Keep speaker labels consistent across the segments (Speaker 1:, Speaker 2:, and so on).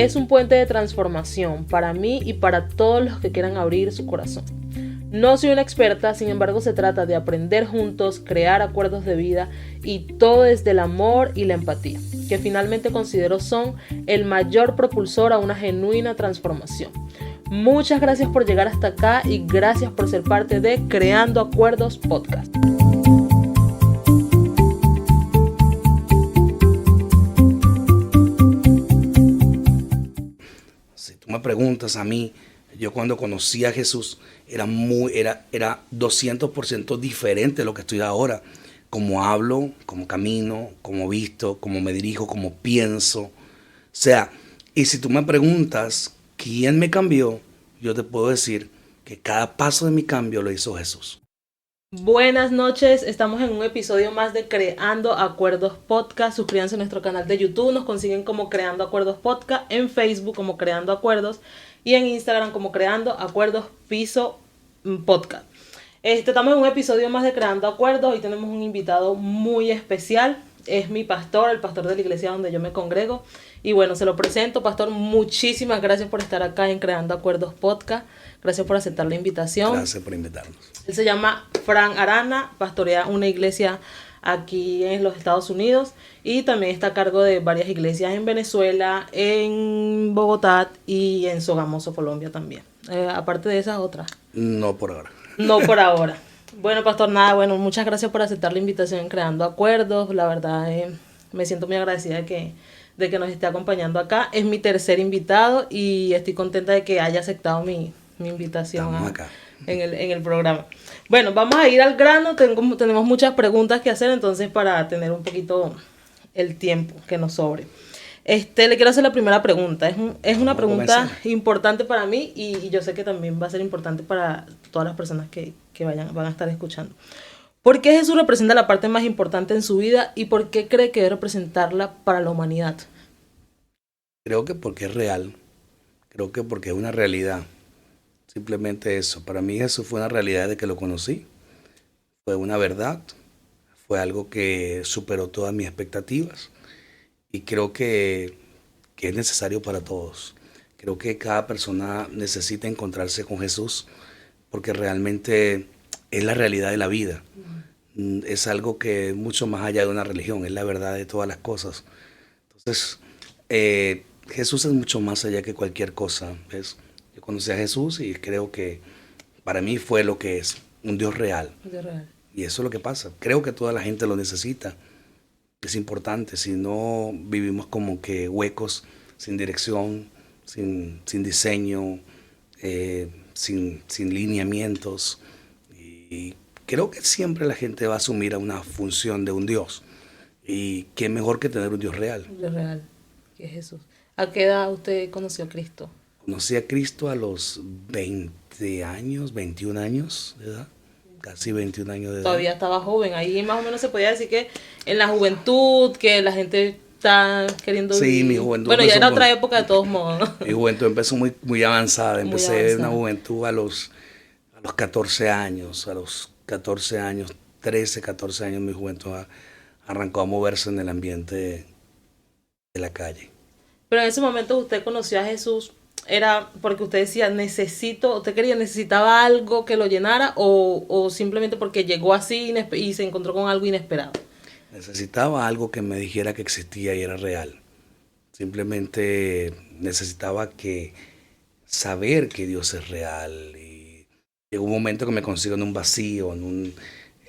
Speaker 1: es un puente de transformación para mí y para todos los que quieran abrir su corazón. No soy una experta, sin embargo se trata de aprender juntos, crear acuerdos de vida y todo desde el amor y la empatía, que finalmente considero son el mayor propulsor a una genuina transformación. Muchas gracias por llegar hasta acá y gracias por ser parte de Creando Acuerdos Podcast.
Speaker 2: Si tú me preguntas a mí, yo cuando conocí a Jesús era 200% diferente de lo que estoy ahora. Como hablo, como camino, como visto, como me dirijo, como pienso. O sea, y si tú me preguntas quién me cambió, yo te puedo decir que cada paso de mi cambio lo hizo Jesús.
Speaker 1: Buenas noches, estamos en un episodio más de Creando Acuerdos Podcast. Suscríbanse a nuestro canal de YouTube, nos consiguen como Creando Acuerdos Podcast, en Facebook como Creando Acuerdos y en Instagram como Creando Acuerdos Piso Podcast. Estamos en un episodio más de Creando Acuerdos. Hoy tenemos un invitado muy especial. Es mi pastor, el pastor de la iglesia donde yo me congrego. Y bueno, se lo presento. Pastor, muchísimas gracias por estar acá en Creando Acuerdos Podcast. Gracias por aceptar la invitación.
Speaker 2: Gracias por invitarnos.
Speaker 1: Él se llama Fran Arana, pastorea una iglesia aquí en los Estados Unidos y también está a cargo de varias iglesias en Venezuela, en Bogotá y en Sogamoso, Colombia también. Aparte de esas otras.
Speaker 2: No por ahora.
Speaker 1: No por ahora. Bueno, pastor, muchas gracias por aceptar la invitación en Creando Acuerdos. La verdad, me siento muy agradecida de que nos esté acompañando acá. Es mi tercer invitado y estoy contenta de que haya aceptado mi invitación en el programa. Bueno, vamos a ir al grano. Tenemos muchas preguntas que hacer, entonces para tener un poquito el tiempo que nos sobre. Le quiero hacer la primera pregunta. Es una pregunta importante para mí y yo sé que también va a ser importante para todas las personas que van a estar escuchando. ¿Por qué Jesús representa la parte más importante en su vida y por qué cree que debe representarla para la humanidad?
Speaker 2: Creo que porque es real. Creo que porque es una realidad. Simplemente eso. Para mí Jesús fue una realidad desde que lo conocí. Fue una verdad. Fue algo que superó todas mis expectativas. Y creo que es necesario para todos. Creo que cada persona necesita encontrarse con Jesús porque realmente es la realidad de la vida. Es algo que es mucho más allá de una religión. Es la verdad de todas las cosas. Entonces, Jesús es mucho más allá que cualquier cosa, ¿ves? Yo conocí a Jesús y creo que para mí fue lo que es, un Dios real.
Speaker 1: Dios real.
Speaker 2: Y eso es lo que pasa. Creo que toda la gente lo necesita. Es importante, si no vivimos como que huecos, sin dirección, sin diseño, sin lineamientos. Y creo que siempre la gente va a asumir a una función de un Dios. Y qué mejor que tener un Dios real.
Speaker 1: Un Dios real, que es Jesús. ¿A qué edad usted conoció a Cristo?
Speaker 2: Conocí a Cristo a los 20 años, 21 años de edad. Casi 21 años de edad.
Speaker 1: Todavía estaba joven. Ahí más o menos se podía decir que en la juventud, que la gente está queriendo
Speaker 2: Sí,
Speaker 1: vivir.
Speaker 2: mi juventud.
Speaker 1: Bueno, ya era otra época de todos modos, ¿no?
Speaker 2: Mi juventud empezó muy avanzada.
Speaker 1: Muy
Speaker 2: Empecé
Speaker 1: avanzada.
Speaker 2: una juventud a los 14 años. A los 14 años, 13, 14 años, mi juventud arrancó a moverse en el ambiente de la calle.
Speaker 1: Pero en ese momento usted conoció a Jesús, ¿era porque usted decía necesitaba algo que lo llenara o simplemente porque llegó así y se encontró con algo inesperado?
Speaker 2: Necesitaba algo que me dijera que existía y era real. Simplemente necesitaba saber que Dios es real. Y llegó un momento que me consigo en un vacío, en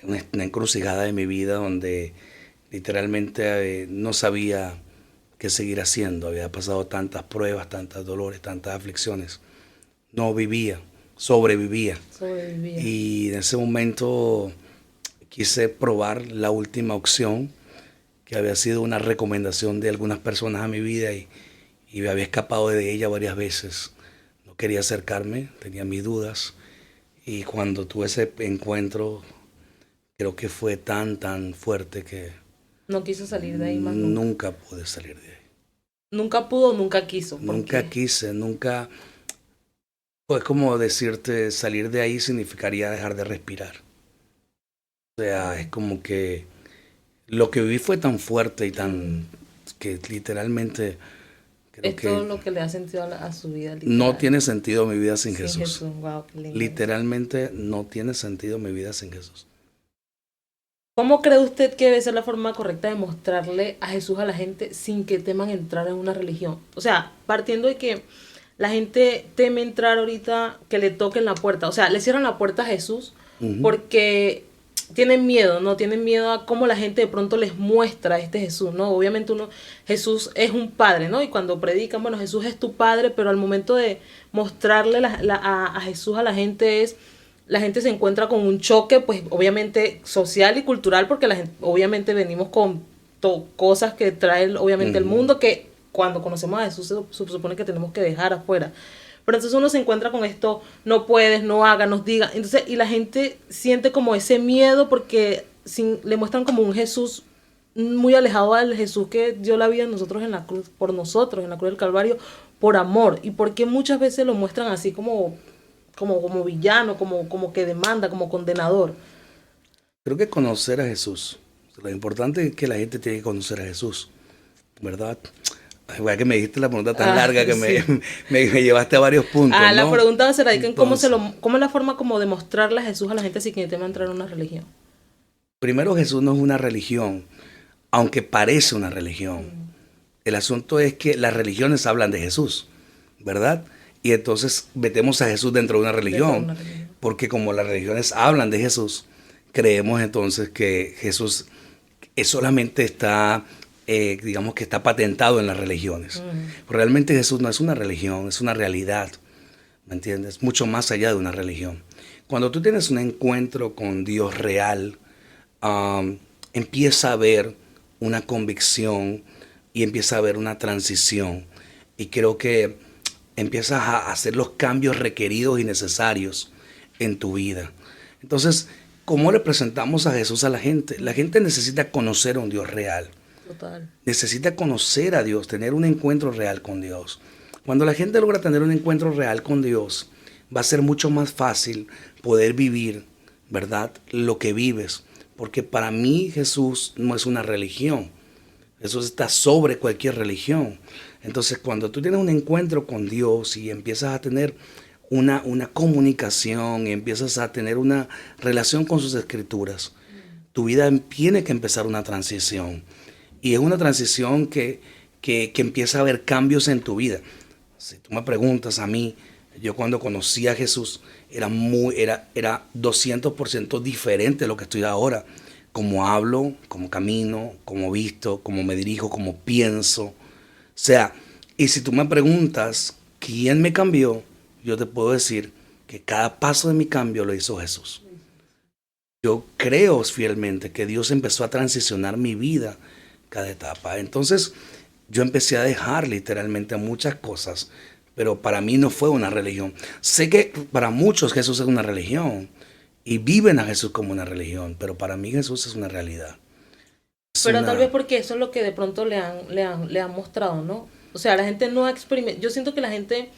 Speaker 2: una encrucijada de mi vida donde literalmente no sabía qué seguir haciendo. Había pasado tantas pruebas, tantos dolores, tantas aflicciones. No vivía, sobrevivía. Y en ese momento quise probar la última opción, que había sido una recomendación de algunas personas a mi vida y me había escapado de ella varias veces. No quería acercarme, tenía mis dudas. Y cuando tuve ese encuentro, creo que fue tan fuerte que
Speaker 1: No quiso salir de ahí más
Speaker 2: nunca pude salir de ahí.
Speaker 1: Nunca pudo, nunca quiso.
Speaker 2: Nunca quise, nunca. Pues como decirte, salir de ahí significaría dejar de respirar. O sea, es como que lo que viví fue tan fuerte y tan que literalmente Creo
Speaker 1: Es
Speaker 2: que
Speaker 1: todo lo que le ha sentido a su vida,
Speaker 2: no
Speaker 1: literal.
Speaker 2: tiene sentido mi vida sin
Speaker 1: Sin
Speaker 2: Jesús.
Speaker 1: Jesús, wow, qué lindo.
Speaker 2: Literalmente no tiene sentido mi vida sin Jesús.
Speaker 1: ¿Cómo cree usted que debe ser la forma correcta de mostrarle a Jesús a la gente sin que teman entrar en una religión? O sea, partiendo de que la gente teme entrar ahorita, que le toquen la puerta. O sea, le cierran la puerta a Jesús porque tienen miedo, ¿no? Tienen miedo a cómo la gente de pronto les muestra a este Jesús, ¿no? Obviamente Jesús es un padre, ¿no? Y cuando predican, bueno, Jesús es tu padre, pero al momento de mostrarle a Jesús a la gente la gente se encuentra con un choque, pues obviamente social y cultural, porque la gente, obviamente venimos con cosas que trae obviamente el mundo, que cuando conocemos a Jesús se supone que tenemos que dejar afuera. Pero entonces uno se encuentra con esto, no puedes, no hagas, nos diga. Entonces, y la gente siente como ese miedo porque le muestran como un Jesús muy alejado al Jesús que dio la vida a nosotros en la cruz, por nosotros, en la cruz del Calvario, por amor. Y porque muchas veces lo muestran así como villano, como que demanda, como condenador.
Speaker 2: Creo que conocer a Jesús. Lo importante es que la gente tiene que conocer a Jesús, ¿verdad? Igual que me dijiste la pregunta tan larga que
Speaker 1: sí.
Speaker 2: me llevaste a varios puntos. ¿no?
Speaker 1: La pregunta va a ser ahí, ¿cómo es la forma como de mostrarle a Jesús a la gente sin que tema entrar en una religión?
Speaker 2: Primero, Jesús no es una religión, aunque parece una religión. El asunto es que las religiones hablan de Jesús, ¿verdad? Y entonces metemos a Jesús dentro de una religión, porque como las religiones hablan de Jesús, creemos entonces que Jesús solamente está, digamos que está patentado en las religiones. Realmente Jesús no es una religión, es una realidad, ¿me entiendes? Mucho más allá de una religión. Cuando tú tienes un encuentro con Dios real, empieza a haber una convicción y empieza a haber una transición. Y creo que empiezas a hacer los cambios requeridos y necesarios en tu vida. Entonces, ¿cómo le presentamos a Jesús a la gente? La gente necesita conocer a un Dios real.
Speaker 1: Total.
Speaker 2: Necesita conocer a Dios, tener un encuentro real con Dios. Cuando la gente logra tener un encuentro real con Dios, va a ser mucho más fácil poder vivir, ¿verdad?, lo que vives. Porque para mí Jesús no es una religión. Jesús está sobre cualquier religión. Entonces, cuando tú tienes un encuentro con Dios y empiezas a tener una comunicación y empiezas a tener una relación con sus escrituras, tu vida tiene que empezar una transición. Y es una transición que empieza a haber cambios en tu vida. Si tú me preguntas a mí, yo cuando conocí a Jesús era 200% diferente de lo que estoy ahora. Como hablo, como camino, como visto, como me dirijo, como pienso. O sea, y si tú me preguntas quién me cambió, yo te puedo decir que cada paso de mi cambio lo hizo Jesús. Yo creo fielmente que Dios empezó a transicionar mi vida cada etapa. Entonces, yo empecé a dejar literalmente muchas cosas, pero para mí no fue una religión. Sé que para muchos Jesús es una religión y viven a Jesús como una religión, pero para mí Jesús es una realidad.
Speaker 1: Pero tal vez porque eso es lo que de pronto le han mostrado, ¿no? O sea, la gente no ha experimentado, yo siento que la gente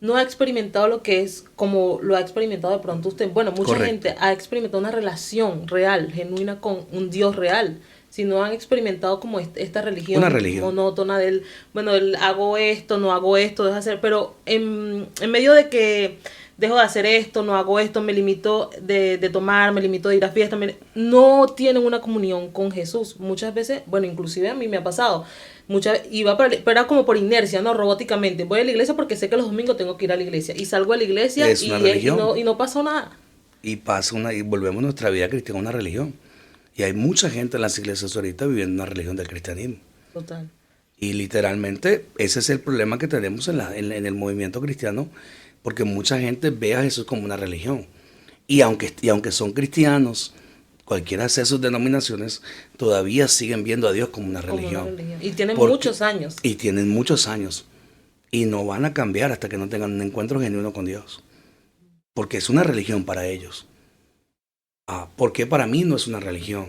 Speaker 1: no ha experimentado lo que es como lo ha experimentado de pronto usted. Bueno, mucha gente ha experimentado una relación real, genuina con un Dios real. Si no han experimentado como esta religión, monótona del, bueno, hago esto, no hago esto, dejo de hacer, pero en medio de que dejo de hacer esto, no hago esto, me limito de tomar, me limito de ir a fiestas, no tienen una comunión con Jesús. Muchas veces, bueno, inclusive a mí me ha pasado, pero era como por inercia, ¿no? Robóticamente. Voy a la iglesia porque sé que los domingos tengo que ir a la iglesia. Y salgo a la iglesia y no pasó nada.
Speaker 2: Y volvemos nuestra vida cristiana a una religión. Y hay mucha gente en las iglesias ahorita viviendo una religión del cristianismo.
Speaker 1: Total.
Speaker 2: Y literalmente ese es el problema que tenemos en el movimiento cristiano, porque mucha gente ve a Jesús como una religión. Y aunque son cristianos, cualquiera de sus denominaciones, todavía siguen viendo a Dios como una religión.
Speaker 1: Y tienen muchos años.
Speaker 2: Y tienen muchos años. Y no van a cambiar hasta que no tengan un encuentro genuino con Dios. Porque es una religión para ellos. ¿Por qué para mí no es una religión?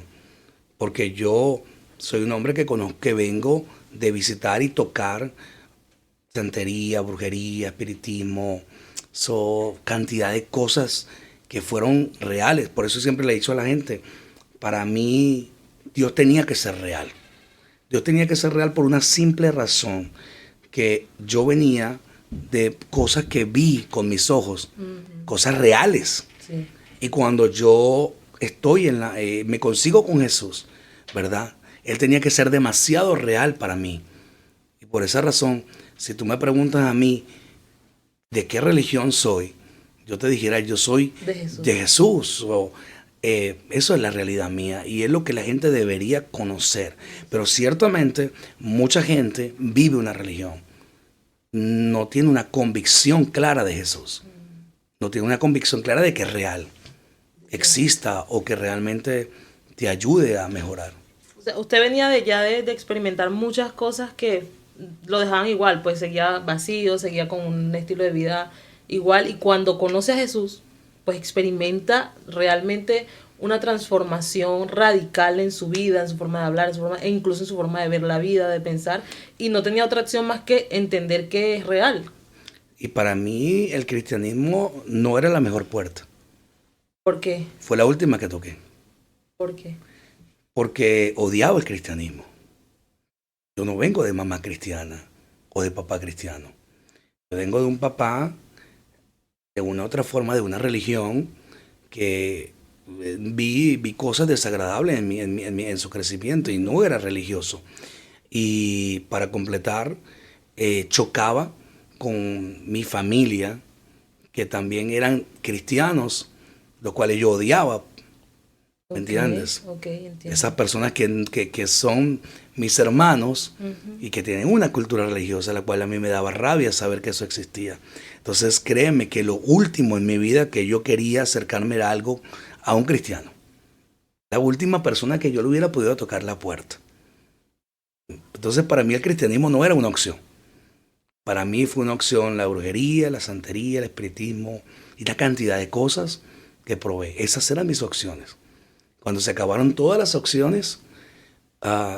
Speaker 2: Porque yo soy un hombre que vengo de visitar y tocar santería, brujería, espiritismo, cantidad de cosas que fueron reales. Por eso siempre le he dicho a la gente, para mí Dios tenía que ser real. Dios tenía que ser real por una simple razón, que yo venía de cosas que vi con mis ojos, cosas reales.
Speaker 1: Sí.
Speaker 2: Y cuando yo estoy me consigo con Jesús, ¿verdad? Él tenía que ser demasiado real para mí. Y por esa razón, si tú me preguntas a mí de qué religión soy, yo te dijera, yo soy de Jesús. Eso es la realidad mía y es lo que la gente debería conocer. Pero ciertamente mucha gente vive una religión. No tiene una convicción clara de Jesús. No tiene una convicción clara de que es real, exista o que realmente te ayude a mejorar.
Speaker 1: O sea, usted venía de experimentar muchas cosas que lo dejaban igual, pues seguía vacío, seguía con un estilo de vida igual, y cuando conoce a Jesús, pues experimenta realmente una transformación radical en su vida, en su forma de hablar, e incluso en su forma de ver la vida, de pensar, y no tenía otra opción más que entender que es real.
Speaker 2: Y para mí el cristianismo no era la mejor puerta.
Speaker 1: ¿Por qué?
Speaker 2: Fue la última que toqué.
Speaker 1: ¿Por qué?
Speaker 2: Porque odiaba el cristianismo. Yo no vengo de mamá cristiana o de papá cristiano. Yo vengo de un papá de una otra forma, de una religión que vi cosas desagradables en su crecimiento y no era religioso. Y para completar, chocaba con mi familia, que también eran cristianos, los cuales yo odiaba. ¿Me entiendes?
Speaker 1: Okay, entiendo.
Speaker 2: Esas personas que son mis hermanos y que tienen una cultura religiosa, la cual a mí me daba rabia saber que eso existía. Entonces créeme que lo último en mi vida que yo quería acercarme era algo a un cristiano. La última persona que yo le hubiera podido tocar la puerta. Entonces para mí el cristianismo no era una opción. Para mí fue una opción la brujería, la santería, el espiritismo y la cantidad de cosas que probé. Esas eran mis opciones. Cuando se acabaron todas las opciones,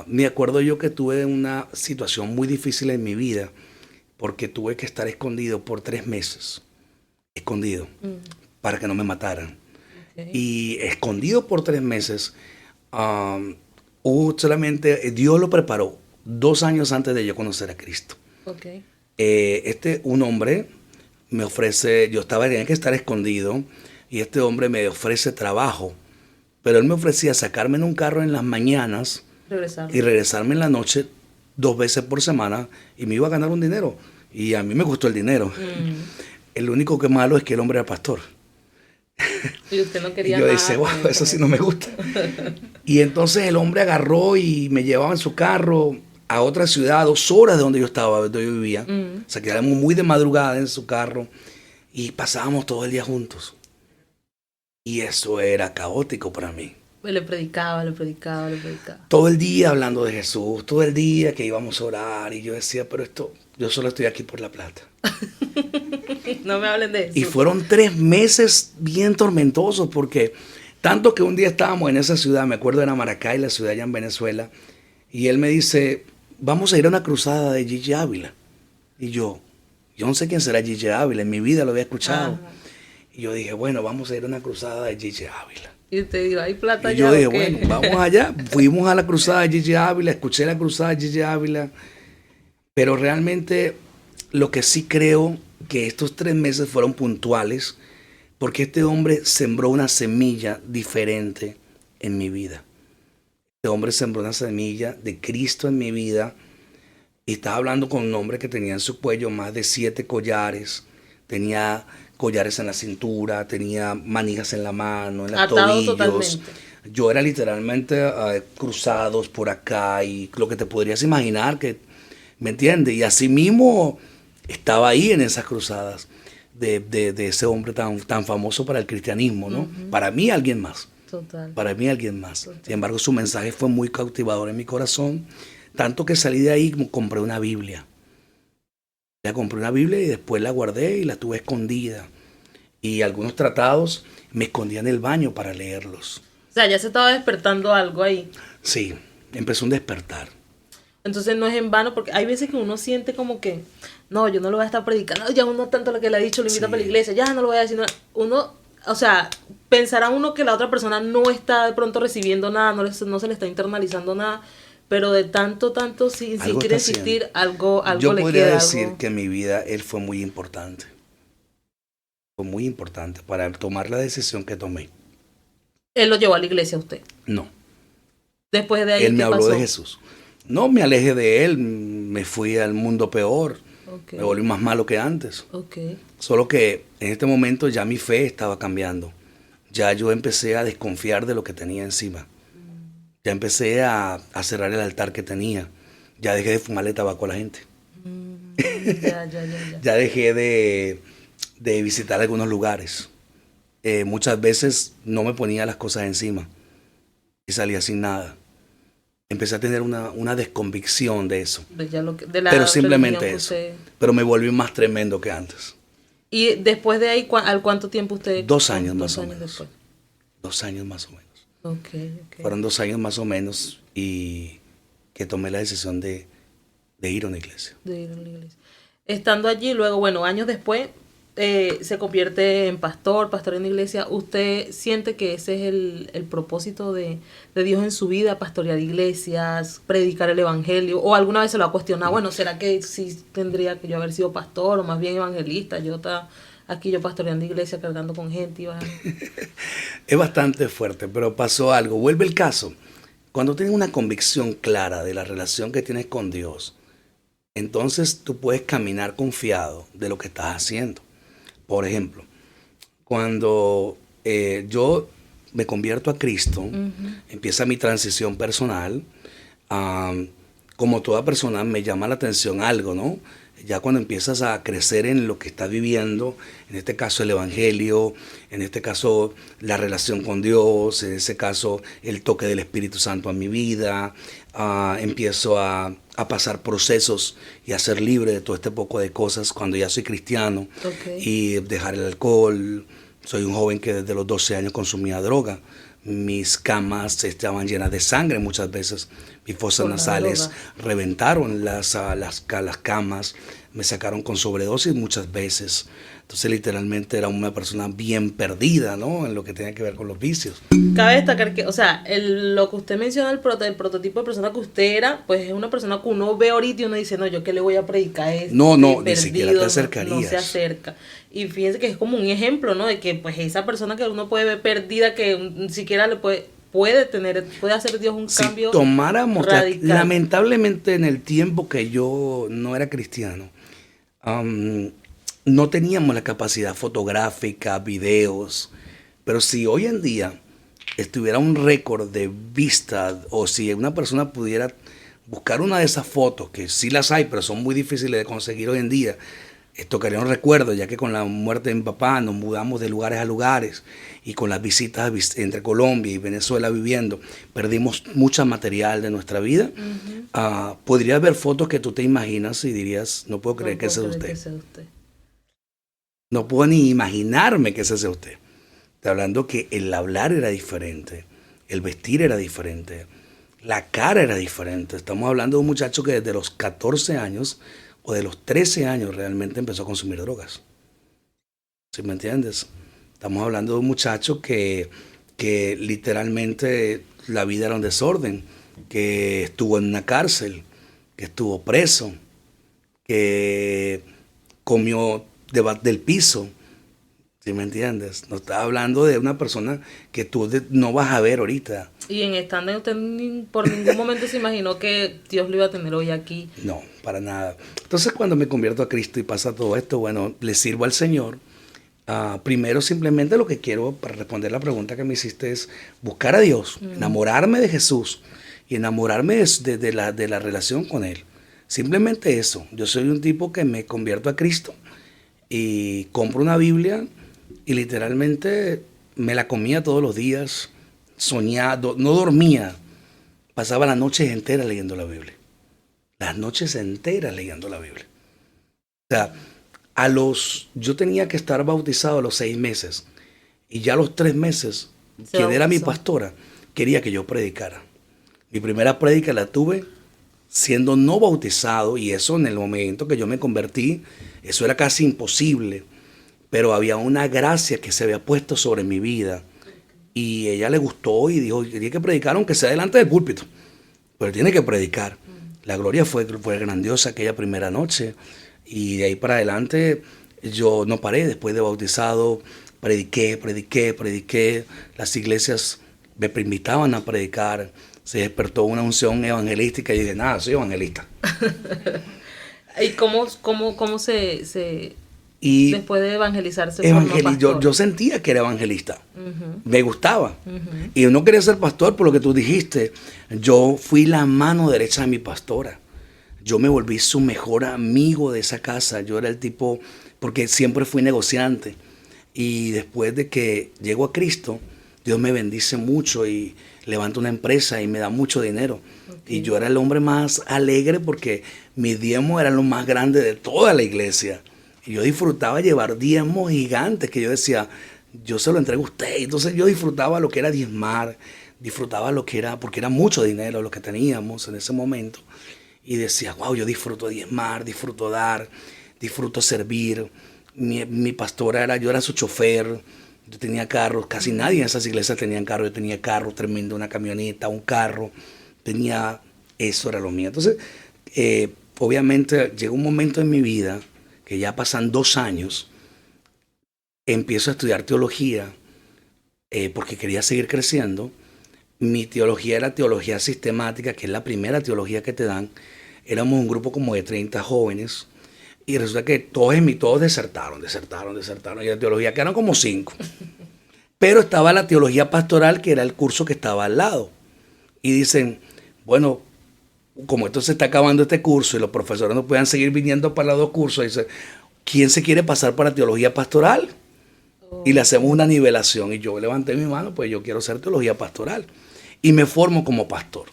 Speaker 2: me acuerdo yo que tuve una situación muy difícil en mi vida porque tuve que estar escondido por 3 meses. Escondido, para que no me mataran. Okay. Y escondido por 3 meses, solamente Dios lo preparó 2 años antes de yo conocer a Cristo.
Speaker 1: Okay.
Speaker 2: Un hombre me ofrece, tenía que estar escondido, y este hombre me ofrece trabajo, pero él me ofrecía sacarme en un carro en las mañanas y regresarme en la noche 2 veces por semana, y me iba a ganar un dinero, y a mí me gustó el dinero. El único que malo es que el hombre era pastor.
Speaker 1: Y usted no quería
Speaker 2: y yo
Speaker 1: nada.
Speaker 2: Decía, wow, eso sí no me gusta. Y entonces el hombre agarró y me llevaba en su carro a otra ciudad, 2 horas de donde yo estaba, donde yo vivía. O sea, quedábamos muy de madrugada en su carro y pasábamos todo el día juntos. Y eso era caótico para mí.
Speaker 1: Le predicaba.
Speaker 2: Todo el día hablando de Jesús, todo el día que íbamos a orar, y yo decía, pero yo solo estoy aquí por la plata.
Speaker 1: No me hablen de eso.
Speaker 2: Y fueron 3 meses bien tormentosos, porque tanto que un día estábamos en esa ciudad, me acuerdo era Maracay, la ciudad allá en Venezuela, y él me dice, vamos a ir a una cruzada de Gigi Ávila. Y yo no sé quién será Gigi Ávila, en mi vida lo había escuchado. Ajá. Y yo dije, bueno, vamos a ir a una cruzada de Gigi Ávila.
Speaker 1: Y usted dijo, ¿hay plata
Speaker 2: allá? Y yo dije, bueno, vamos allá. Fuimos a la cruzada de Gigi Ávila, escuché la cruzada de Gigi Ávila. Pero realmente lo que sí creo que estos 3 meses fueron puntuales, porque este hombre sembró una semilla diferente en mi vida. Este hombre sembró una semilla de Cristo en mi vida, y estaba hablando con un hombre que tenía en su cuello más de 7 collares, tenía collares en la cintura, tenía manijas en la mano, en los tobillos. Totalmente. Yo era literalmente cruzados por acá, y lo que te podrías imaginar, que, ¿me entiendes? Y así mismo estaba ahí en esas cruzadas de ese hombre tan famoso para el cristianismo, ¿no? Para mí alguien más.
Speaker 1: Total.
Speaker 2: Para mí alguien más. Total. Sin embargo, su mensaje fue muy cautivador en mi corazón, tanto que salí de ahí, compré una Biblia. Ya compré una Biblia y después la guardé y la tuve escondida. Y algunos tratados me escondía en el baño para leerlos.
Speaker 1: O sea, ya se estaba despertando algo ahí.
Speaker 2: Sí, empezó un despertar.
Speaker 1: Entonces no es en vano, porque hay veces que uno siente como que, no, yo no lo voy a estar predicando, ya uno tanto lo que le ha dicho, lo invita para la iglesia, ya no lo voy a decir nada. Uno, o sea, pensará uno que la otra persona no está de pronto recibiendo nada, no se le está internalizando nada, pero de tanto si
Speaker 2: Algo
Speaker 1: quiere
Speaker 2: está haciendo.
Speaker 1: insistir, algo
Speaker 2: Yo
Speaker 1: le
Speaker 2: podría
Speaker 1: queda,
Speaker 2: decir
Speaker 1: algo.
Speaker 2: que en mi vida él fue muy importante. Fue muy importante para tomar la decisión que tomé.
Speaker 1: Él lo llevó a la iglesia a usted.
Speaker 2: No,
Speaker 1: Después de
Speaker 2: él
Speaker 1: ahí,
Speaker 2: me
Speaker 1: ¿qué
Speaker 2: habló de
Speaker 1: pasó?
Speaker 2: Jesús. No me alejé de él, me fui al mundo peor,
Speaker 1: Ok,
Speaker 2: me volví más malo que antes.
Speaker 1: ok.
Speaker 2: Solo que en este momento ya mi fe estaba cambiando. Ya yo empecé a desconfiar de lo que tenía encima. Ya empecé a cerrar el altar que tenía. Ya dejé de fumarle tabaco a la gente.
Speaker 1: Ya.
Speaker 2: Ya dejé de visitar algunos lugares. Muchas veces no me ponía las cosas encima y salía sin nada. Empecé a tener una desconvicción de eso.
Speaker 1: De
Speaker 2: Pero
Speaker 1: la religión
Speaker 2: simplemente
Speaker 1: que
Speaker 2: eso.
Speaker 1: usted...
Speaker 2: Pero me volví más tremendo que antes.
Speaker 1: Y después de ahí, ¿al cuánto tiempo usted?
Speaker 2: 2 años más
Speaker 1: 2
Speaker 2: o
Speaker 1: años
Speaker 2: menos.
Speaker 1: después.
Speaker 2: 2 años más o menos.
Speaker 1: Ok.
Speaker 2: Fueron 2 años más o menos y que tomé la decisión de ir a una iglesia.
Speaker 1: De ir a la iglesia. Estando allí, luego, bueno, años después, se convierte en pastor en la iglesia. ¿Usted siente que ese es el propósito de Dios en su vida, pastorear iglesias, predicar el evangelio? ¿O alguna vez se lo ha cuestionado? Bueno, ¿será que sí tendría que yo haber sido pastor o más bien evangelista? Yo está aquí yo pastoreando iglesia, cargando con gente y bajando.
Speaker 2: Es bastante fuerte, pero pasó algo. Vuelve el caso. Cuando tienes una convicción clara de la relación que tienes con Dios, entonces tú puedes caminar confiado de lo que estás haciendo. Por ejemplo, cuando yo me convierto a Cristo, empieza mi transición personal. Como toda persona me llama la atención algo, ¿no? Ya cuando empiezas a crecer en lo que estás viviendo, en este caso el Evangelio, en este caso la relación con Dios, en ese caso el toque del Espíritu Santo a mi vida, empiezo a pasar procesos y a ser libre de todo este poco de cosas cuando ya soy cristiano.
Speaker 1: Okay.
Speaker 2: Y dejar el alcohol. Soy un joven que desde los 12 años consumía droga. Mis camas estaban llenas de sangre muchas veces. Mis fosas nasales reventaron las camas. Me sacaron con sobredosis muchas veces. Entonces literalmente era una persona bien perdida, ¿no? En lo que tenía que ver con los vicios.
Speaker 1: Cabe destacar que, o sea, lo que usted menciona, el prototipo de persona que usted era, pues es una persona que uno ve ahorita y uno dice, no, yo qué le voy a predicar a este
Speaker 2: No,
Speaker 1: perdido,
Speaker 2: ni siquiera te acercarías.
Speaker 1: No se acerca. Y fíjense que es como un ejemplo, ¿no? De que pues esa persona que uno puede ver perdida, que ni siquiera le puede hacer Dios un cambio
Speaker 2: si tomáramos
Speaker 1: radical.
Speaker 2: Lamentablemente en el tiempo que yo no era cristiano, no teníamos la capacidad fotográfica, videos, pero si hoy en día estuviera un récord de vista o si una persona pudiera buscar una de esas fotos, que sí las hay, pero son muy difíciles de conseguir hoy en día, tocaría un recuerdo, ya que con la muerte de mi papá nos mudamos de lugares a lugares y con las visitas entre Colombia y Venezuela viviendo, perdimos mucho material de nuestra vida. Podría haber fotos que tú te imaginas y dirías, no puedo creer que ese es usted. No puedo ni imaginarme que ese sea usted. Está hablando que el hablar era diferente, el vestir era diferente, la cara era diferente. Estamos hablando de un muchacho que desde los 14 años o de los 13 años realmente empezó a consumir drogas. ¿Sí me entiendes? Estamos hablando de un muchacho que literalmente la vida era un desorden, que estuvo en una cárcel, que estuvo preso, que comió del piso. ¿Sí me entiendes? No estás hablando de una persona que tú no vas a ver ahorita.
Speaker 1: Y en stand usted por ningún momento se imaginó que Dios lo iba a tener hoy aquí.
Speaker 2: No, para nada. Entonces cuando me convierto a Cristo y pasa todo esto, bueno, le sirvo al Señor. Primero simplemente lo que quiero, para responder la pregunta que me hiciste, es buscar a Dios, enamorarme de Jesús y enamorarme de la relación con Él. Simplemente eso. Yo soy un tipo que me convierto a Cristo y compro una Biblia y literalmente me la comía todos los días, soñaba, no dormía, pasaba las noches enteras leyendo la Biblia. Las noches enteras leyendo la Biblia. O sea, yo tenía que estar bautizado a los 6 meses y ya a los 3 meses, quien era mi pastora, quería que yo predicara. Mi primera prédica la tuve siendo no bautizado y eso en el momento que yo me convertí, eso era casi imposible. Pero había una gracia que se había puesto sobre mi vida y ella le gustó y dijo, tiene que predicar aunque sea delante del púlpito. pero tiene que predicar. La gloria fue grandiosa aquella primera noche, y de ahí para adelante yo no paré. Después de bautizado, prediqué. Las iglesias me invitaban a predicar. Se despertó una unción evangelística y dije, nada, soy evangelista.
Speaker 1: ¿Y cómo se
Speaker 2: Y
Speaker 1: después de evangelizar se formó pastor?
Speaker 2: yo sentía que era evangelista. Me gustaba. Y yo no quería ser pastor por lo que tú dijiste. Yo fui la mano derecha de mi pastora. Yo me volví su mejor amigo de esa casa. Yo era el tipo, porque siempre fui negociante. Y después de que llego a Cristo, Dios me bendice mucho y levanta una empresa y me da mucho dinero. Y yo era el hombre más alegre porque mis diezmos eran los más grandes de toda la iglesia. Y yo disfrutaba llevar diezmos gigantes que yo decía, yo se lo entrego a usted. Entonces yo disfrutaba lo que era diezmar, disfrutaba lo que era, porque era mucho dinero lo que teníamos en ese momento. Y decía, wow, yo disfruto diezmar, disfruto dar, disfruto servir. Mi pastora yo era su chofer. Yo tenía carros, casi nadie en esas iglesias tenía carro. Yo tenía carro tremendo, una camioneta, un carro. Eso era lo mío. Entonces, obviamente llegó un momento en mi vida que ya pasan 2 años, empiezo a estudiar teología porque quería seguir creciendo. Mi teología era teología sistemática, que es la primera teología que te dan. Éramos un grupo como de 30 jóvenes y resulta que todos desertaron. Y la teología quedaron como 5. Pero estaba la teología pastoral, que era el curso que estaba al lado. Y dicen, bueno, como esto se está acabando este curso y los profesores no puedan seguir viniendo para los 2 cursos, dice, ¿quién se quiere pasar para teología pastoral? Y le hacemos una nivelación. Y yo levanté mi mano, pues yo quiero ser teología pastoral. Y me formo como pastor.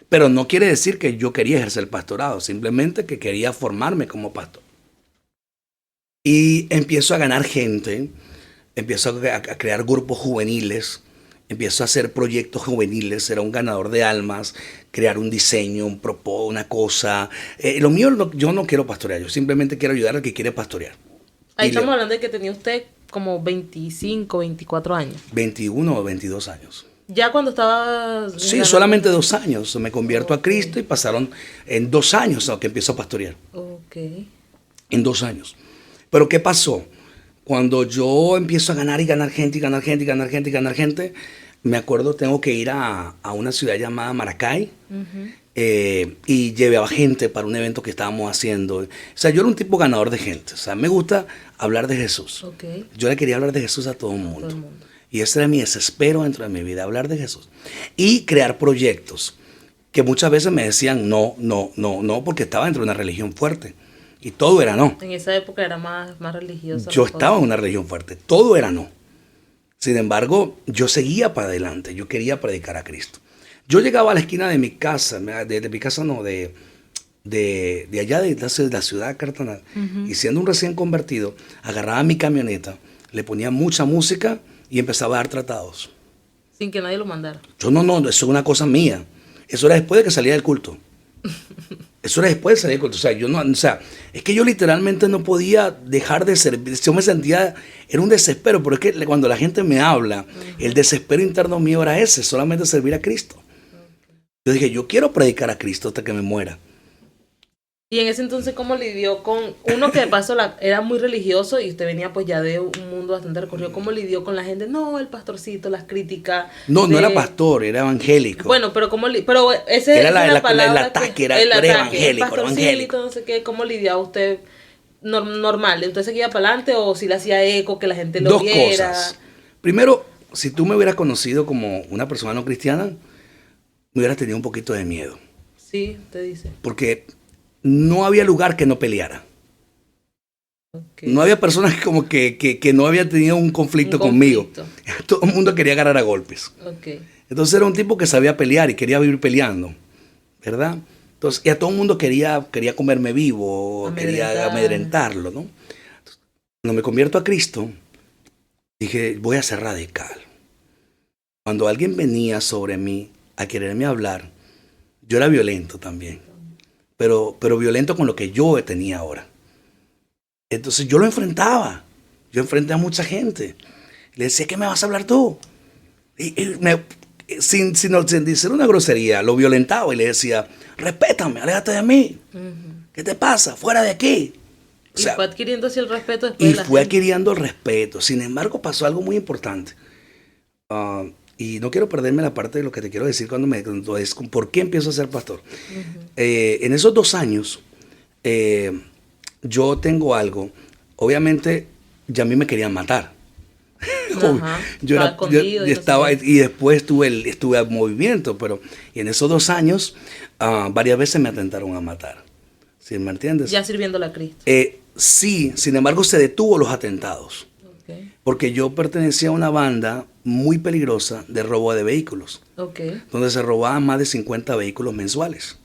Speaker 2: Pero no quiere decir que yo quería ejercer el pastorado, simplemente que quería formarme como pastor. Y empiezo a ganar gente, empiezo a crear grupos juveniles, empiezo a hacer proyectos juveniles, ser un ganador de almas, crear un diseño, un propósito, una cosa. Lo mío, yo no quiero pastorear, yo simplemente quiero ayudar al que quiere pastorear.
Speaker 1: Ahí estamos hablando de que tenía usted como 25, 24 años.
Speaker 2: 21 o 22 años.
Speaker 1: Ya cuando estaba...
Speaker 2: Sí, solamente 2 años. Me convierto a Cristo y pasaron en 2 años que empiezo a pastorear.
Speaker 1: Ok.
Speaker 2: En 2 años. Pero ¿qué pasó? Cuando yo empiezo a ganar gente, me acuerdo, tengo que ir a una ciudad llamada Maracay. Y llevaba gente para un evento que estábamos haciendo. O sea, yo era un tipo ganador de gente. O sea, me gusta hablar de Jesús.
Speaker 1: Okay.
Speaker 2: Yo le quería hablar de Jesús a todo el mundo. Y ese era mi desespero dentro de mi vida, hablar de Jesús. Y crear proyectos que muchas veces me decían no, porque estaba dentro de una religión fuerte. Y todo era no.
Speaker 1: En esa época era más religiosa.
Speaker 2: Yo estaba en una religión fuerte. Todo era no. Sin embargo, yo seguía para adelante. Yo quería predicar a Cristo. Yo llegaba a la esquina de mi casa, de mi casa no, de allá de la ciudad de Cartaná, y siendo un recién convertido, agarraba mi camioneta, le ponía mucha música y empezaba a dar tratados.
Speaker 1: Sin que nadie lo mandara.
Speaker 2: Yo no, eso es una cosa mía. Eso era después de que salía del culto. Eso era después de salir del culto. Es que yo literalmente no podía dejar de servir. Yo me sentía, era un desespero, pero es que cuando la gente me habla, el desespero interno mío era ese, solamente servir a Cristo. Yo dije, yo quiero predicar a Cristo hasta que me muera.
Speaker 1: Y en ese entonces, ¿cómo lidió con uno que de paso era muy religioso y usted venía pues ya de un mundo bastante recorrido? ¿Cómo lidió con la gente? No, el pastorcito, las críticas.
Speaker 2: No era pastor, era evangélico.
Speaker 1: Bueno, pero pero ese
Speaker 2: era
Speaker 1: es
Speaker 2: el
Speaker 1: palabra
Speaker 2: ataque, era evangélico,
Speaker 1: evangélico. No sé qué, ¿cómo lidiaba usted normal? ¿Entonces seguía para adelante o si le hacía eco, que la gente lo viera?
Speaker 2: 2 cosas. Primero, si tú me hubieras conocido como una persona no cristiana, me hubieras tenido un poquito de miedo.
Speaker 1: Sí, te dice.
Speaker 2: Porque no había lugar que no peleara. Okay. No había personas como que no había tenido un conflicto conmigo. Todo el mundo quería agarrar a golpes.
Speaker 1: Okay.
Speaker 2: Entonces era un tipo que sabía pelear y quería vivir peleando, ¿verdad? Entonces, y a todo el mundo quería comerme vivo, quería amedrentarlo, ¿no? Entonces, cuando me convierto a Cristo, dije, voy a ser radical. Cuando alguien venía sobre mí a quererme hablar, yo era violento también, pero violento con lo que yo tenía ahora. Entonces yo lo enfrentaba, yo enfrenté a mucha gente. Le decía, ¿qué me vas a hablar tú? sin decir una grosería, lo violentaba y le decía, respétame, aléjate de mí. ¿Qué te pasa? Fuera de aquí. O sea,
Speaker 1: y fue adquiriendo así el respeto después
Speaker 2: y
Speaker 1: de la
Speaker 2: fue
Speaker 1: gente.
Speaker 2: adquiriendo el respeto. Sin embargo, pasó algo muy importante. Y no quiero perderme la parte de lo que te quiero decir cuando es por qué empiezo a ser pastor. En esos 2 años, yo tengo algo. Obviamente, ya a mí me querían matar.
Speaker 1: Ajá,
Speaker 2: Yo,
Speaker 1: estaba
Speaker 2: era, yo,
Speaker 1: escondido
Speaker 2: yo
Speaker 1: y no sé
Speaker 2: estaba,
Speaker 1: qué.
Speaker 2: y después estuve en movimiento, pero y en esos 2 años, varias veces me atentaron a matar. ¿Sí me entiendes?
Speaker 1: Ya sirviéndole a Cristo.
Speaker 2: Sí, sin embargo, se detuvo los atentados.
Speaker 1: Ok,
Speaker 2: Porque yo pertenecía a una banda muy peligrosa de robo de vehículos,
Speaker 1: ok.
Speaker 2: donde se robaban más de 50 vehículos mensuales.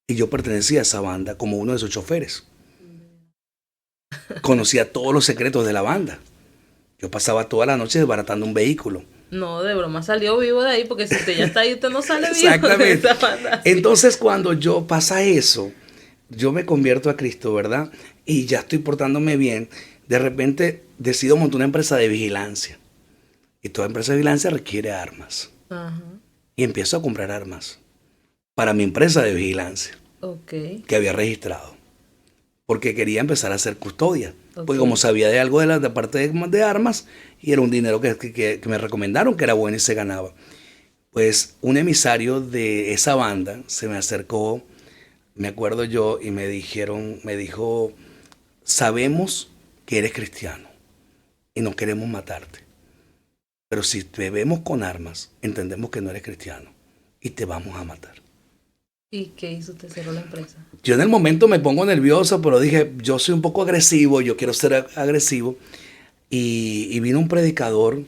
Speaker 2: Y yo pertenecía a esa banda como uno de sus choferes. Conocía todos los secretos de la banda. Yo pasaba toda la noche desbaratando un vehículo.
Speaker 1: No, de broma salió vivo de ahí, porque si usted ya está ahí, usted no sale vivo de
Speaker 2: Exactamente.
Speaker 1: esa banda.
Speaker 2: Entonces, cuando yo pasa eso, yo me convierto a Cristo, ¿verdad? Y ya estoy portándome bien. De repente decido montar una empresa de vigilancia. Y toda empresa de vigilancia requiere armas.
Speaker 1: Ajá,
Speaker 2: Y empiezo a comprar armas para mi empresa de vigilancia
Speaker 1: ok.
Speaker 2: que había registrado. Porque quería empezar a hacer custodia.
Speaker 1: Ok.
Speaker 2: Porque como sabía de algo de parte de armas, y era un dinero que me recomendaron que era bueno y se ganaba. Pues un emisario de esa banda se me acercó, me acuerdo yo, y me dijo, sabemos que eres cristiano y no queremos matarte. Pero si te vemos con armas, entendemos que no eres cristiano y te vamos a matar.
Speaker 1: ¿Y qué hizo? Usted cerró la empresa.
Speaker 2: Yo en el momento me pongo nervioso, pero dije, yo soy un poco agresivo, yo quiero ser agresivo. Y vino un predicador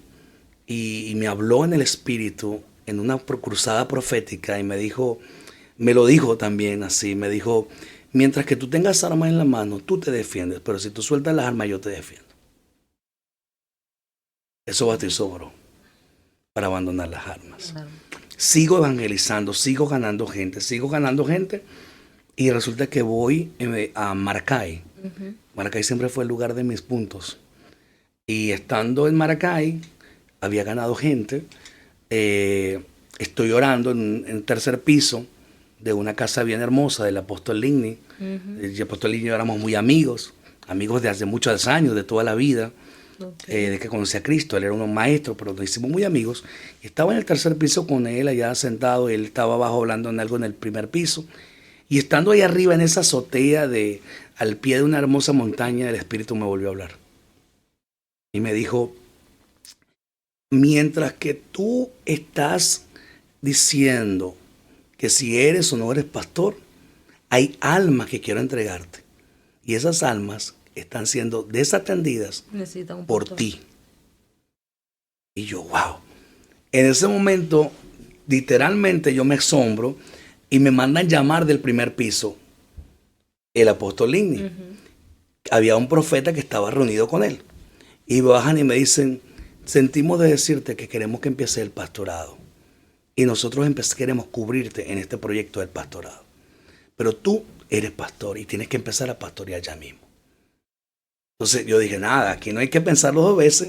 Speaker 2: y me habló en el espíritu, en una cruzada profética, y me lo dijo también así, me dijo, mientras que tú tengas armas en la mano, tú te defiendes, pero si tú sueltas las armas, yo te defiendo. Eso bautizó, bro, para abandonar las armas.
Speaker 1: Claro.
Speaker 2: Sigo evangelizando, sigo ganando gente, y resulta que voy a Maracay. Maracay siempre fue el lugar de mis puntos. Y estando en Maracay, había ganado gente. Estoy orando en el tercer piso de una casa bien hermosa del apóstol Ligny. El apóstol Ligny y yo éramos muy amigos de hace muchos años, de toda la vida.
Speaker 1: Okay.
Speaker 2: De que conocí a Cristo. Él era un maestro, pero nos hicimos muy amigos. Y estaba en el tercer piso con él, allá sentado. Él estaba abajo hablando en algo en el primer piso. Y estando ahí arriba en esa azotea al pie de una hermosa montaña, el Espíritu me volvió a hablar. Y me dijo, mientras que tú estás diciendo que si eres o no eres pastor, hay almas que quiero entregarte. Y esas almas están siendo desatendidas por ti. Y yo, wow. En ese momento, literalmente yo me asombro y me mandan llamar del primer piso el apóstol Ligny. Había un profeta que estaba reunido con él. Y bajan y me dicen, sentimos de decirte que queremos que empiece el pastorado. Y nosotros queremos cubrirte en este proyecto del pastorado. Pero tú eres pastor y tienes que empezar a pastorear ya mismo. Entonces yo dije, nada, aquí no hay que pensarlo 2 veces.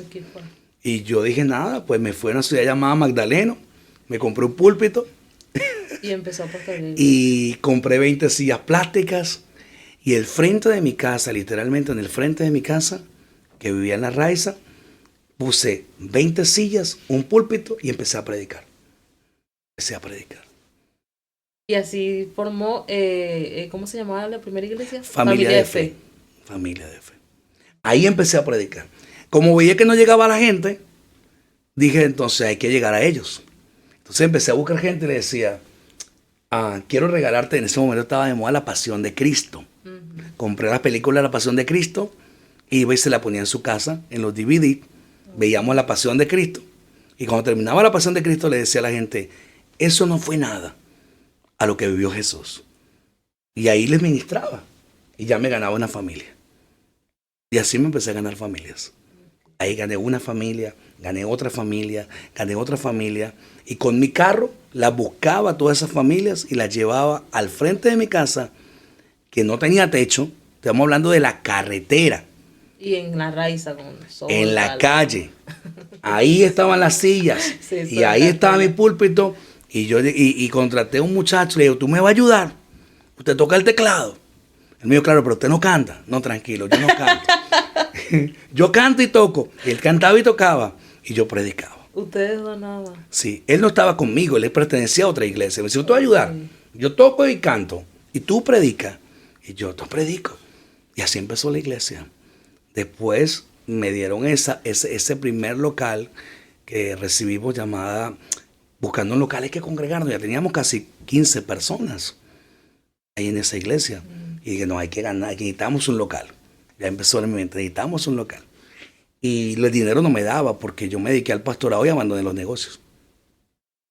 Speaker 2: Y yo dije, nada, pues me fui a una ciudad llamada Magdaleno, me compré un púlpito.
Speaker 1: Y empezó a pastorear.
Speaker 2: Y compré 20 sillas plásticas. Y el frente de mi casa, literalmente en el frente de mi casa, que vivía en La Raiza, puse 20 sillas, un púlpito y empecé a predicar.
Speaker 1: Y así formó, ¿cómo se llamaba la primera iglesia?
Speaker 2: Familia de Fe. Familia de Fe. Ahí empecé a predicar. Como veía que no llegaba la gente, dije, entonces hay que llegar a ellos. Entonces empecé a buscar gente y le decía, quiero regalarte, en ese momento estaba de moda La Pasión de Cristo. Compré la película La Pasión de Cristo, iba y se la ponía en su casa, en los DVD, veíamos La Pasión de Cristo, y cuando terminaba La Pasión de Cristo le decía a la gente, eso no fue nada a lo que vivió Jesús. Y ahí les ministraba, y ya me ganaba una familia. Y así me empecé a ganar familias. Ahí gané una familia, gané otra familia, y con mi carro las buscaba a todas esas familias y las llevaba al frente de mi casa, que no tenía techo, estamos hablando de la carretera,
Speaker 1: Y en la Raiza con sol.
Speaker 2: En la calle. Ahí estaban las sillas.
Speaker 1: Sí,
Speaker 2: Y ahí estaba mi púlpito. Y yo y contraté a un muchacho. Le digo, ¿tú me vas a ayudar? Usted toca el teclado. Él me dijo, claro, pero usted no canta. No, tranquilo, yo no canto. Yo canto y toco. Él cantaba y tocaba. Y yo predicaba.
Speaker 1: Ustedes donaban.
Speaker 2: Sí, él no estaba conmigo, él pertenecía a otra iglesia. Me decía, ¿tú vas a ayudar? Yo toco y canto. Y tú predicas. Y yo predico. Y así empezó la iglesia. Después me dieron ese primer local que recibimos llamada, buscando un local hay que congregarnos. Ya teníamos casi 15 personas ahí en esa iglesia. Y dije, no, hay que ganar, necesitamos un local. Ya empezó en mi mente, necesitamos un local. Y el dinero no me daba porque yo me dediqué al pastorado y abandoné los negocios.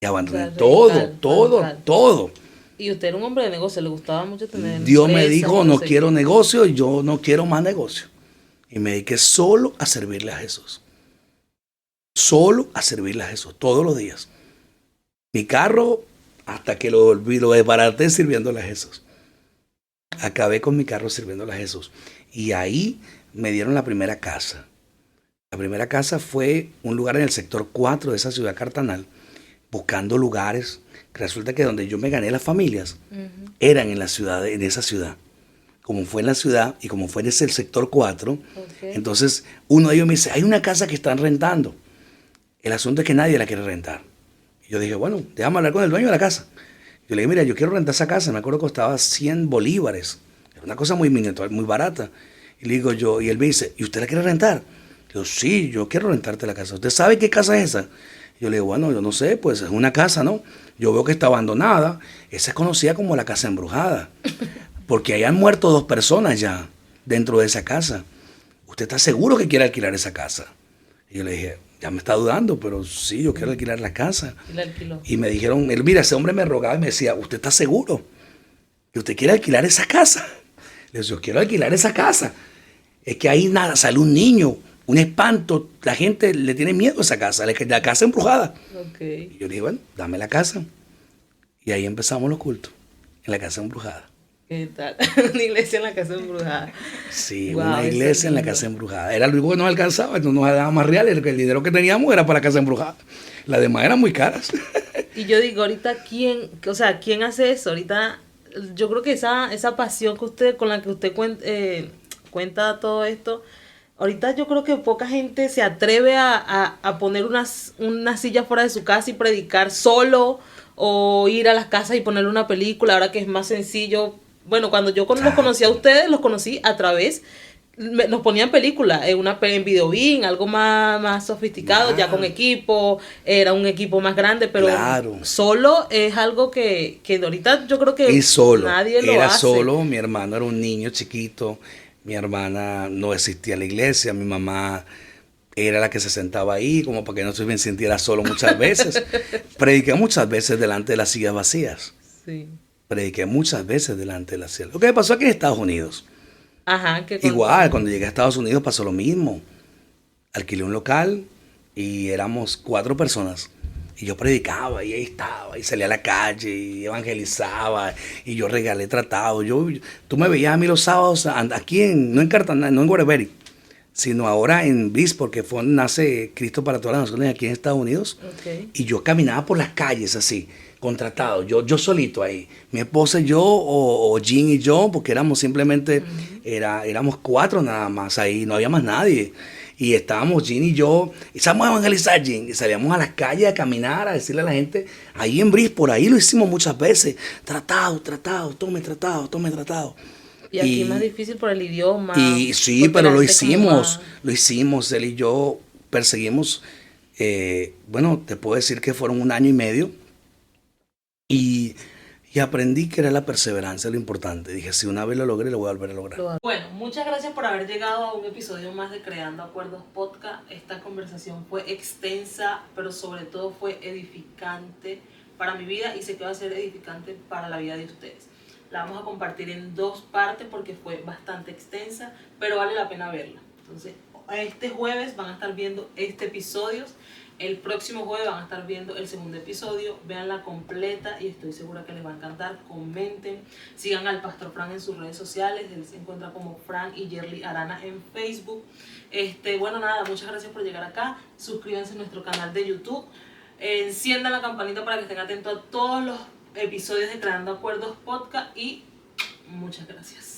Speaker 2: Y abandoné todo.
Speaker 1: Y usted era un hombre de negocio, le gustaba mucho tener
Speaker 2: Dios me dijo, no quiero negocio, yo no quiero más negocio. Y me dediqué solo a servirle a Jesús. Solo a servirle a Jesús, todos los días. Mi carro, hasta que lo desbaraté sirviéndole a Jesús. Acabé con mi carro sirviéndole a Jesús. Y ahí me dieron la primera casa. La primera casa fue un lugar en el sector 4 de esa ciudad cartanal, buscando lugares. Resulta que donde yo me gané las familias, eran en esa ciudad. Como fue en la ciudad y como fue en ese sector 4, entonces uno de ellos me dice, hay una casa que están rentando. El asunto es que nadie la quiere rentar. Y yo dije, bueno, déjame hablar con el dueño de la casa. Yo le dije, mira, yo quiero rentar esa casa. Me acuerdo que costaba 100 bolívares. Era una cosa muy miniatura, muy barata. Y le digo yo, y él me dice, ¿y usted la quiere rentar? Yo, sí, yo quiero rentarte la casa. ¿Usted sabe qué casa es esa? Yo le digo, bueno, yo no sé, pues es una casa, ¿no? Yo veo que está abandonada. Esa es conocida como la casa embrujada. Porque ahí han muerto 2 personas ya dentro de esa casa. ¿Usted está seguro que quiere alquilar esa casa? Y yo le dije, ya me está dudando, pero sí, yo quiero alquilar la casa.
Speaker 1: Y la alquiló.
Speaker 2: Y me dijeron, mira, ese hombre me rogaba y me decía, ¿usted está seguro que usted quiere alquilar esa casa? Le dije, yo quiero alquilar esa casa. Es que ahí nada, sale un niño, un espanto, la gente le tiene miedo a esa casa, la casa embrujada. Y yo le dije, bueno, dame la casa. Y ahí empezamos los cultos, en la casa embrujada.
Speaker 1: ¿Qué tal? Una iglesia en la casa embrujada.
Speaker 2: Sí, wow, una iglesia en la casa embrujada. Era lo único que nos alcanzaba, no nos daba más reales. El dinero que teníamos era para la casa embrujada. Las demás eran muy caras.
Speaker 1: Y yo digo, ahorita, ¿quién hace eso? Ahorita, yo creo que esa pasión con la que usted cuenta todo esto, ahorita yo creo que poca gente se atreve a poner unas sillas fuera de su casa y predicar solo, o ir a las casas y ponerle una película, ahora que es más sencillo. Bueno, cuando yo los conocí a ustedes, los conocí a través, nos ponían películas, en Videobeam, algo más sofisticado, ya con equipo, era un equipo más grande, pero solo es algo que ahorita yo creo que nadie lo hace.
Speaker 2: Era solo, mi hermano era un niño chiquito, mi hermana no existía en la iglesia, mi mamá era la que se sentaba ahí, como para que no se sintiera solo muchas veces. Prediqué muchas veces delante de las sillas vacías.
Speaker 1: Sí.
Speaker 2: Prediqué muchas veces delante de las sillas. Lo que pasó aquí en Estados Unidos.
Speaker 1: Ajá.
Speaker 2: Igual, cuando llegué a Estados Unidos pasó lo mismo. Alquilé un local y éramos 4 personas. Y yo predicaba y ahí estaba, y salía a la calle y evangelizaba, y yo regalé tratados. Tú me veías a mí los sábados aquí, no en Cartagena, no en Guareberry, sino ahora en Bliss, porque nace Cristo para todas las naciones aquí en Estados Unidos. Y yo caminaba por las calles así, contratado, yo solito ahí. Mi esposa y yo, o Jean y yo, porque éramos simplemente, éramos 4 nada más ahí, no había más nadie. Y estábamos Jean y yo, y salíamos a evangelizar, Jean, y salíamos a las calles a caminar, a decirle a la gente, ahí en Brice, por ahí lo hicimos muchas veces, tome tratado.
Speaker 1: Y aquí es más difícil por el idioma.
Speaker 2: Y sí, pero lo hicimos, él y yo perseguimos, bueno, te puedo decir que fueron 1 año y medio, y aprendí que era la perseverancia lo importante. Dije, si una vez lo logré, lo voy a volver a lograr.
Speaker 1: Bueno, muchas gracias por haber llegado a un episodio más de Creando Acuerdos Podcast. Esta conversación fue extensa, pero sobre todo fue edificante para mi vida y sé que va a ser edificante para la vida de ustedes. La vamos a compartir en 2 partes porque fue bastante extensa, pero vale la pena verla. Entonces, este jueves van a estar viendo este episodio El próximo jueves van a estar viendo el segundo episodio, véanla completa y estoy segura que les va a encantar. Comenten, sigan al Pastor Fran en sus redes sociales, él se encuentra como Fran y Yerly Arana en Facebook. Bueno, nada, muchas gracias por llegar acá, suscríbanse a nuestro canal de YouTube, enciendan la campanita para que estén atentos a todos los episodios de Creando Acuerdos Podcast y muchas gracias.